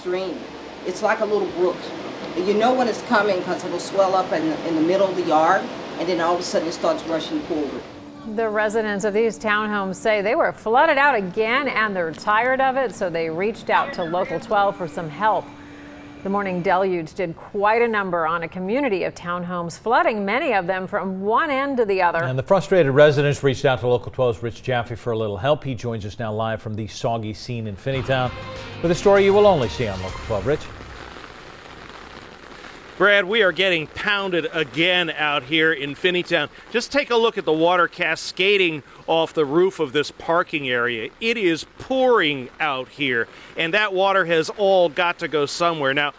stream. It's like a little brook. You know when it's coming because it'll swell up in the middle of the yard, and then all of a sudden it starts rushing forward. The residents of these townhomes say they were flooded out again and they're tired of it, so they reached out to Local 12 for some help. The morning deluge did quite a number on a community of townhomes, flooding many of them from one end to the other. And the frustrated residents reached out to Local 12's Rich Jaffe for a little help. He joins us now live from the soggy scene in FINNEYTOWN with a story you will only see on Local 12. Rich? Brad, we are getting pounded again out here in FINNEYTOWN. Just take a look at the water cascading off the roof of this parking area. It is pouring out here, and that water has all got to go somewhere. Now,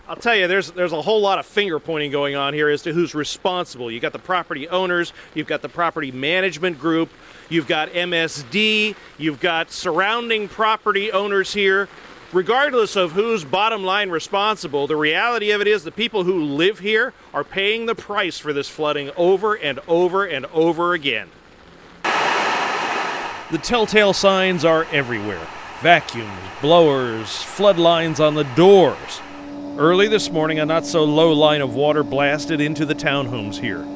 I'll tell you, there's a whole lot of finger pointing going on here as to who's responsible. You've got the property owners, you've got the property management group, you've got MSD, you've got surrounding property owners here. Regardless of who's bottom line responsible, the reality of it is the people who live here are paying the price for this flooding over and over and over again. The telltale signs are everywhere. Vacuums, blowers, flood lines on the doors. Early this morning, a not-so-low line of water blasted into the townhomes here.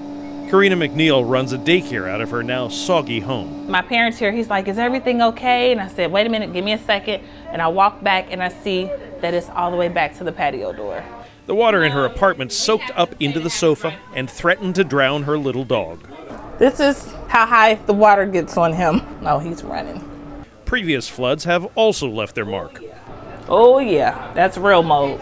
Caharina McNeill runs a daycare out of her now soggy home. My parents here, he's like, is everything okay? And I said, wait a minute, give me a second. And I walk back and I see that it's all the way back to the patio door. The water in her apartment soaked up into the sofa and threatened to drown her little dog. This is how high the water gets on him. Oh, he's running. Previous floods have also left their mark. Oh yeah, that's real mode.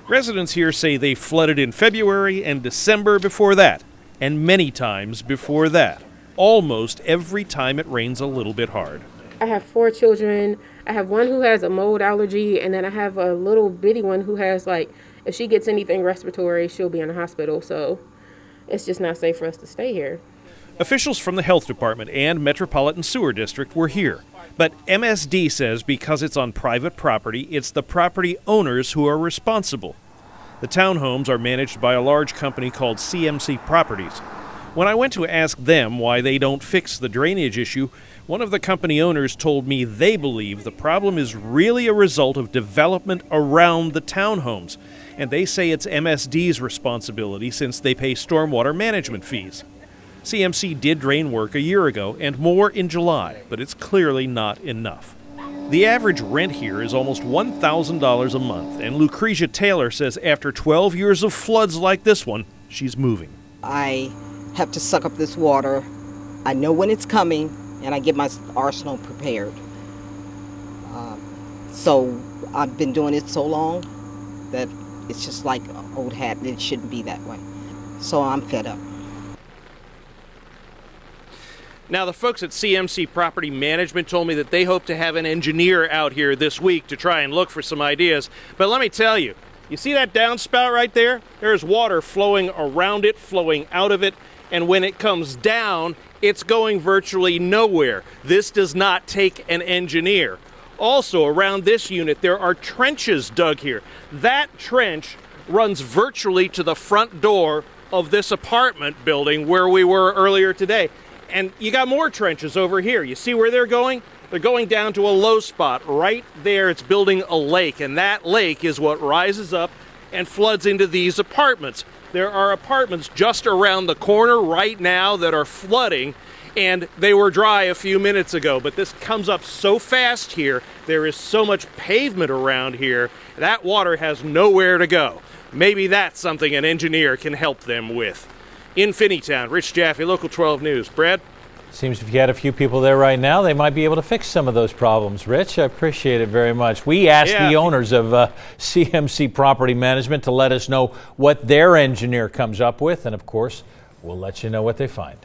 Residents here say they flooded in February and December before that, and many times before that, almost every time it rains a little bit hard. I have 4 children. I have one who has a mold allergy, and then I have a little bitty one who has, if she gets anything respiratory, she'll be in the hospital. So it's just not safe for us to stay here. Officials from the health department and Metropolitan Sewer District were here. But MSD says because it's on private property, it's the property owners who are responsible. The townhomes are managed by a large company called CMC Properties. When I went to ask them why they don't fix the drainage issue, one of the company owners told me they believe the problem is really a result of development around the townhomes, and they say it's MSD's responsibility since they pay stormwater management fees. CMC did drain work a year ago and more in July, but it's clearly not enough. The average rent here is almost $1,000 a month, and Lucretia Taylor says after 12 years of floods like this one, she's moving. I have to suck up this water. I know when it's coming, and I get my arsenal prepared. So I've been doing it so long that it's just like an old hat, and it shouldn't be that way. So I'm fed up. Now, the folks at CMC Property Management told me that they hope to have an engineer out here this week to try and look for some ideas. But let me tell you, you see that downspout right there? There's water flowing around it, flowing out of it, and when it comes down, it's going virtually nowhere. This does not take an engineer. Also, around this unit, there are trenches dug here. That trench runs virtually to the front door of this apartment building where we were earlier today. And you got more trenches over here. You see where they're going? They're going down to a low spot. Right there, it's building a lake, and that lake is what rises up and floods into these apartments. There are apartments just around the corner right now that are flooding, and they were dry a few minutes ago, but this comes up so fast here. There is so much pavement around here, that water has nowhere to go. Maybe that's something an engineer can help them with. In FINNEYTOWN, Rich Jaffe, Local 12 News. Brad? Seems if you had a few people there right now, they might be able to fix some of those problems. Rich, I appreciate it very much. We asked the owners of CMC Property Management to let us know what their engineer comes up with, and of course, we'll let you know what they find.